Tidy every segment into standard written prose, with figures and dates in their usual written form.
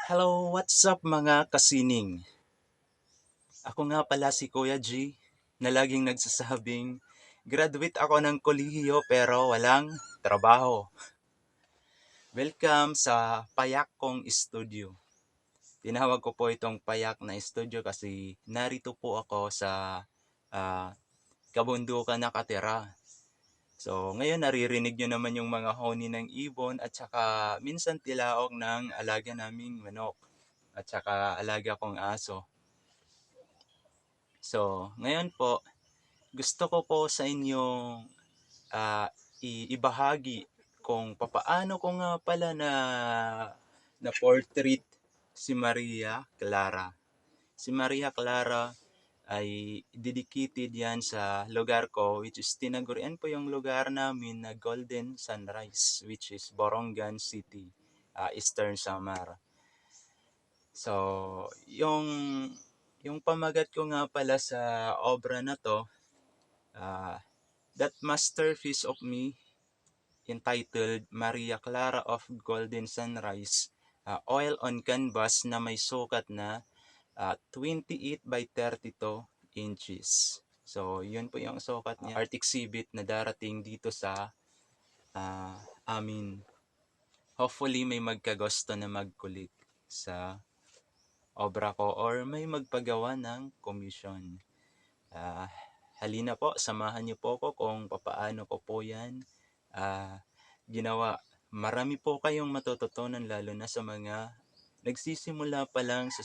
Hello, what's up mga kasining? Ako nga pala si Kuya G na laging nagsasabing graduate ako ng kolehiyo pero walang trabaho. Welcome sa Payak kong Studio. Tinawag ko po itong Payak na Studio kasi narito po ako sa ah, kabundukan nakatira. So, ngayon naririnig nyo naman yung mga honi ng ibon at saka minsan tilaok ng alaga naming manok at saka alaga kong aso. So, ngayon po, gusto ko po sa inyo ah, ibahagi kung papaano ko nga pala na portrait si Maria Clara. Si Maria Clara ay dedicated yan sa lugar ko, which is tinagurian po yung lugar namin na Golden Sunrise, which is Borongan City, Eastern Samar. So, yung pamagat ko nga pala sa obra na to, that masterpiece of me entitled Maria Clara of Golden Sunrise, oil on canvas na may sukat na 28 by 32 inches. So, yun po yung sukat niya. Art exhibit na darating dito sa amin. Hopefully, may magkagusto na magkulit sa obra ko or may magpagawa ng commission. Halina po, samahan niyo po ako kung papaano ko po yan ginawa. Marami po kayong matututunan lalo na sa mga nagsisimula pa lang sa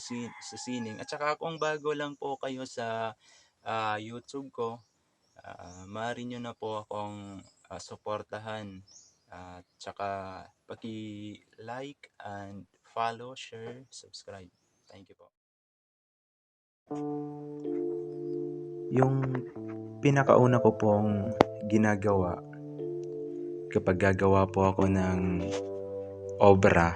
sining. At saka kung bago lang po kayo sa YouTube ko, maaari nyo na po akong suportahan. At saka paki-like and follow, share, subscribe. Thank you po. Yung pinakauna ko pong ginagawa kapag gagawa po ako ng obra,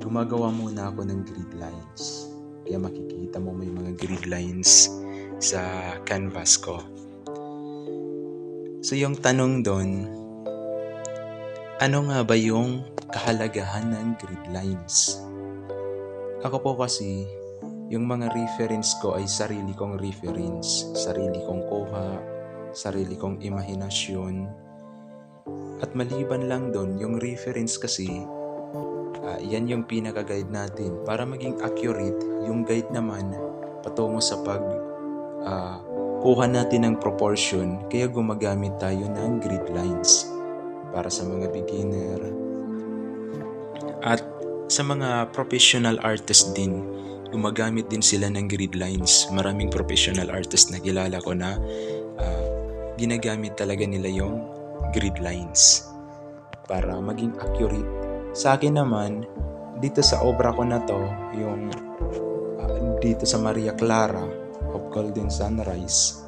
gumagawa muna ako ng grid lines. Kaya makikita mo may mga grid lines sa canvas ko. So yung tanong doon, ano nga ba yung kahalagahan ng grid lines? Ako po kasi, yung mga reference ko ay sarili kong reference, sarili kong kuha, sarili kong imahinasyon. At maliban lang doon, yung reference kasi, yan yung pinaka-guide natin. Para maging accurate, yung guide naman patungo sa kuha natin ng proportion, kaya gumagamit tayo ng grid lines para sa mga beginner. At sa mga professional artist din, gumagamit din sila ng grid lines. Maraming professional artist na kilala ko na ginagamit talaga nila yung grid lines para maging accurate. Sa akin naman, dito sa obra ko na to, yung dito sa Maria Clara of Golden Sunrise,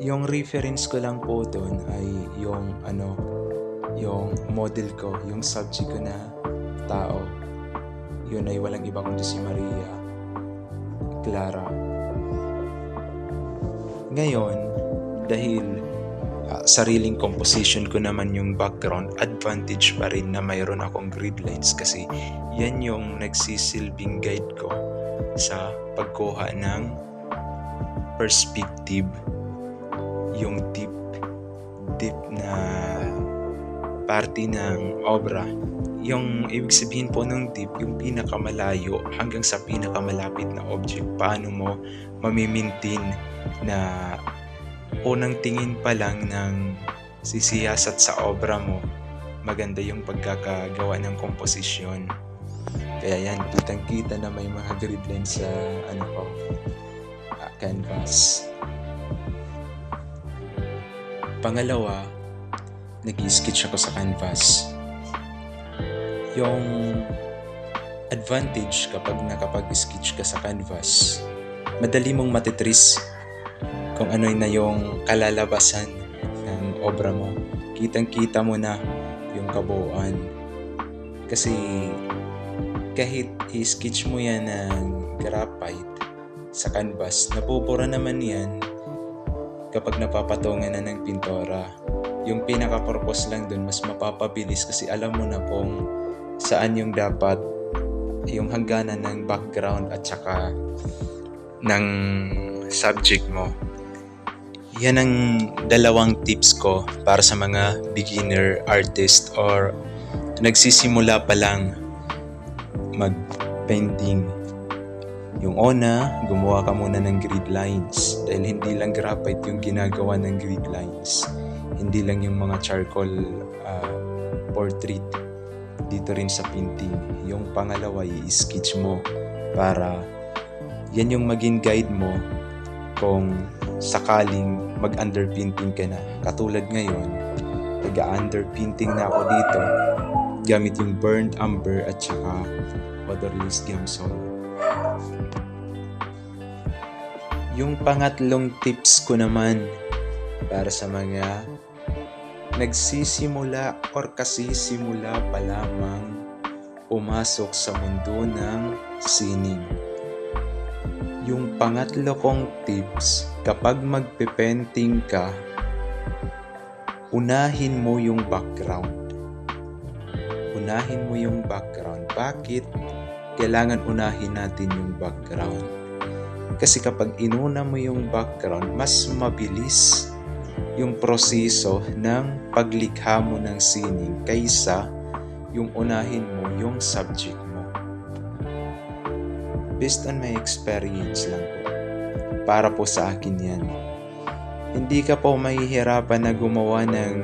yung reference ko lang po doon ay yung model ko, yung subject ko na tao. Yun ay walang iba kundi si Maria Clara. Ngayon, dahil sariling composition ko naman yung background, advantage pa rin na mayroon akong grid lines kasi yan yung nagsisilbing guide ko sa pagkuha ng perspective, yung deep na parte ng obra. Yung ibig sabihin po ng deep, yung pinakamalayo hanggang sa pinakamalapit na object. Paano mo mamimintin na unang tingin pa lang ng sisiyasat sa obra mo, maganda yung pagkakagawa ng komposisyon. Kaya yan, kitang-kita na may mga grid lines sa canvas. Pangalawa, nag-sketch ako sa canvas. Yung advantage kapag nakapag-sketch ka sa canvas, madali mong matitrace kung ano na yung kalalabasan ng obra mo. Kitang-kita mo na yung kabuuan. Kasi kahit i-sketch mo yan ng graphite sa canvas, napupura naman yan kapag napapatungan na ng pintura. yung pinaka-purpose lang dun, mas mapapabilis kasi alam mo na kung saan yung dapat, yung hangganan ng background at saka ng subject mo. Yan ang dalawang tips ko para sa mga beginner artist or nagsisimula pa lang mag-painting. Yung una, gumawa ka muna ng grid lines dahil hindi lang graphite yung ginagawa ng grid lines. Hindi lang yung mga charcoal portrait. Dito rin sa painting. Yung pangalawa, i-sketch mo para yan yung maging guide mo kung sakaling mag-underpainting ka na. Katulad ngayon, nag-underpainting na ako dito gamit yung burnt umber at saka odorless Gamsol. Yung pangatlong tips ko naman para sa mga nagsisimula or kasisimula pa lamang pumasok sa mundo ng sining. Yung pangatlo kong tips, kapag magpe-painting ka, unahin mo yung background. Unahin mo yung background. Bakit kailangan unahin natin yung background? Kasi kapag inuna mo yung background, mas mabilis yung proseso ng paglikha mo ng sining kaysa yung unahin mo yung subject mo. Based on my experience lang po. Para po sa akin yan. Hindi ka po mahihirapan na gumawa ng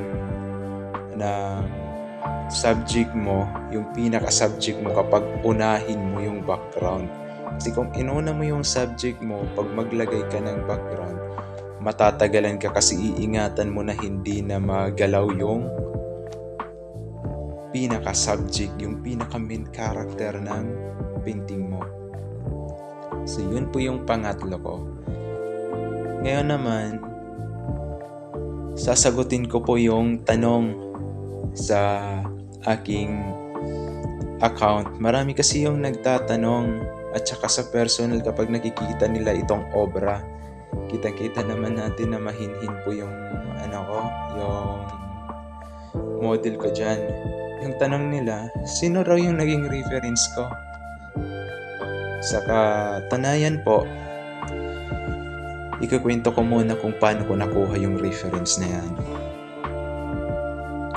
subject mo, yung pinaka-subject mo kapag unahin mo yung background. Kasi kung inuna mo yung subject mo, pag maglagay ka ng background, matatagalan ka kasi iingatan mo na hindi na magalaw yung pinaka-subject, yung pinaka-main character ng painting mo. So, yun po yung pangatlo ko. Ngayon naman, sasagutin ko po yung tanong sa aking account. Marami kasi yung nagtatanong at saka sa personal kapag nakikita nila itong obra. Kita-kita naman natin na mahinhin po yung yung model ko dyan. Yung tanong nila, sino raw yung naging reference ko? Sa katunayan po, ikukwento ko muna kung paano ko nakuha yung reference na yan.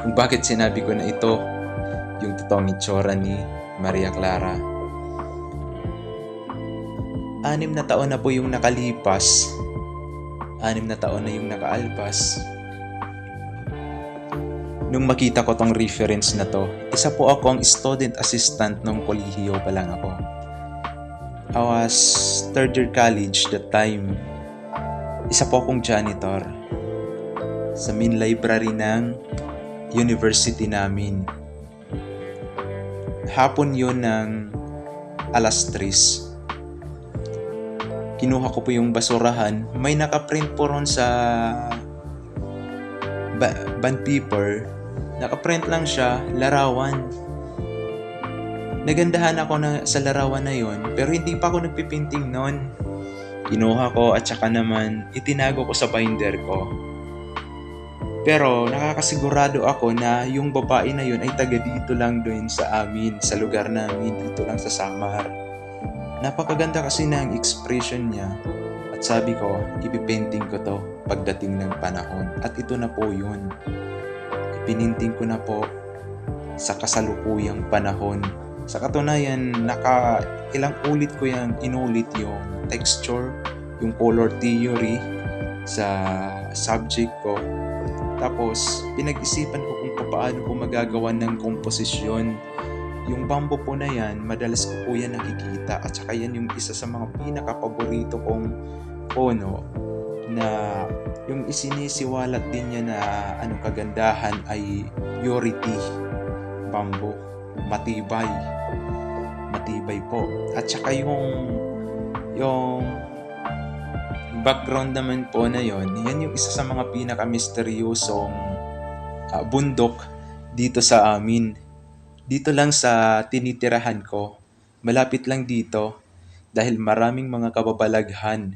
Kung bakit sinabi ko na ito yung totoong itsura ni Maria Clara. 6 na taon na po yung nakalipas. 6 na taon na yung nakaalpas. Nung makita ko tong reference na to, isa po akong student assistant nung kolehiyo pa lang ako. I was 3rd year college that time. Isa po akong janitor sa main library ng university namin. Hapon yun ng 3:00. Kinuha ko po yung basurahan. May nakaprint po ron sa bond paper. Nakaprint lang siya, larawan. Nagandahan ako sa larawan na yon, pero hindi pa ako nagpipinting noon. Kinuha ko at saka naman itinago ko sa binder ko. Pero nakakasigurado ako na yung babae na yun ay taga dito lang doon sa amin, sa lugar namin, dito lang sa Samar. Napakaganda kasi ng expression niya at sabi ko, ipipainting ko to pagdating ng panahon. At ito na po yun. Ipininting ko na po sa kasalukuyang panahon. Sa katunayan, ilang ulit ko yung inulit yung texture, yung color theory sa subject ko. Tapos, pinag-isipan ko kung paano ko magagawa ng komposisyon. Yung bamboo po na yan, madalas ko po yan nakikita. At saka yan yung isa sa mga pinaka-paborito kong puno na yung isinisiwalat din niya na kagandahan ay purity bamboo. Matibay po. At saka yung background naman po na yon, yan yung isa sa mga pinaka-misteryosong bundok dito sa amin. Dito lang sa tinitirahan ko. Malapit lang dito dahil maraming mga kababalaghan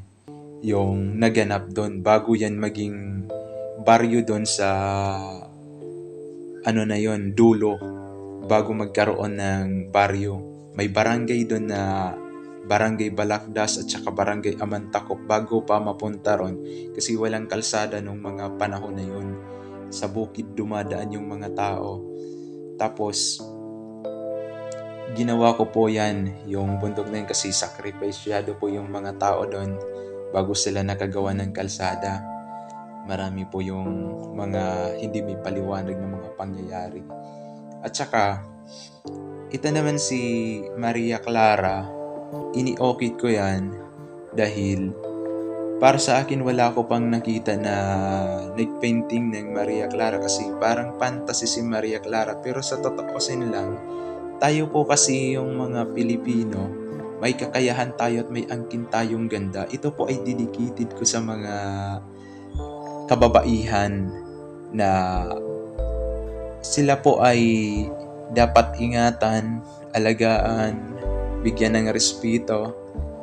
yung naganap doon bago yan maging baryo doon sa ano na yon, dulo, bago magkaroon ng baryo. May barangay doon na Barangay Balakdas at saka Barangay Amantakop bago pa mapunta ron, kasi walang kalsada nung mga panahon na yun. Sa bukid dumadaan yung mga tao. Tapos ginawa ko po yan, yung bundok na yun, kasi sakripisyado po yung mga tao doon bago sila nakagawa ng kalsada. Marami po yung mga hindi may paliwanag na mga pangyayari. At saka, ito naman si Maria Clara, ini-okit ko yan dahil para sa akin wala ko pang nakita na nagpainting ng Maria Clara, kasi parang fantasy si Maria Clara. Pero sa totoosin lang, tayo po kasi yung mga Pilipino, may kakayahan tayo at may angkin tayong ganda. Ito po ay dedicated ko sa mga kababaihan na sila po ay dapat ingatan, alagaan, bigyan ng respeto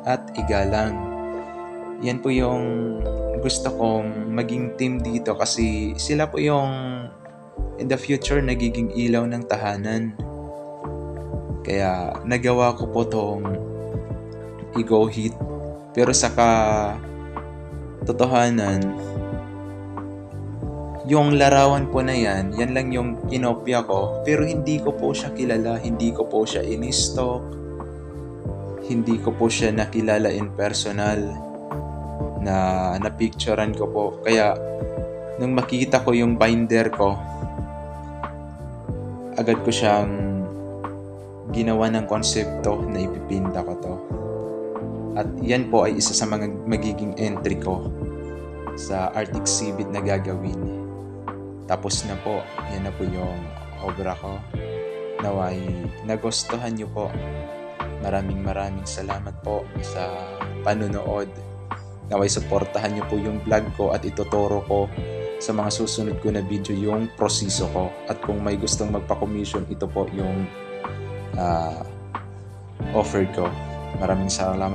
at igalang. Yan po yung gusto kong maging team dito, kasi sila po yung in the future nagiging ilaw ng tahanan. Kaya nagawa ko po tong i-go hit. Pero sa totohanan, yung larawan po na yan lang yung kinopya ko, pero hindi ko po siya kilala, hindi ko po siya in-stalk, hindi ko po siya nakilala in personal, na napicturean ko po. Kaya nung makita ko yung binder ko, agad ko siyang ginawa ng konsepto na ipipinta ko to. At yan po ay isa sa mga magiging entry ko sa art exhibit na gagawin. Tapos na po, yan na po yung obra ko. Naway nagustuhan nyo po. Maraming salamat po sa panunood. Naway suportahan nyo po yung vlog ko at ituturo ko sa mga susunod ko na video yung proseso ko. At kung may gustong magpa-commission, ito po yung offer ko. Maraming salamat.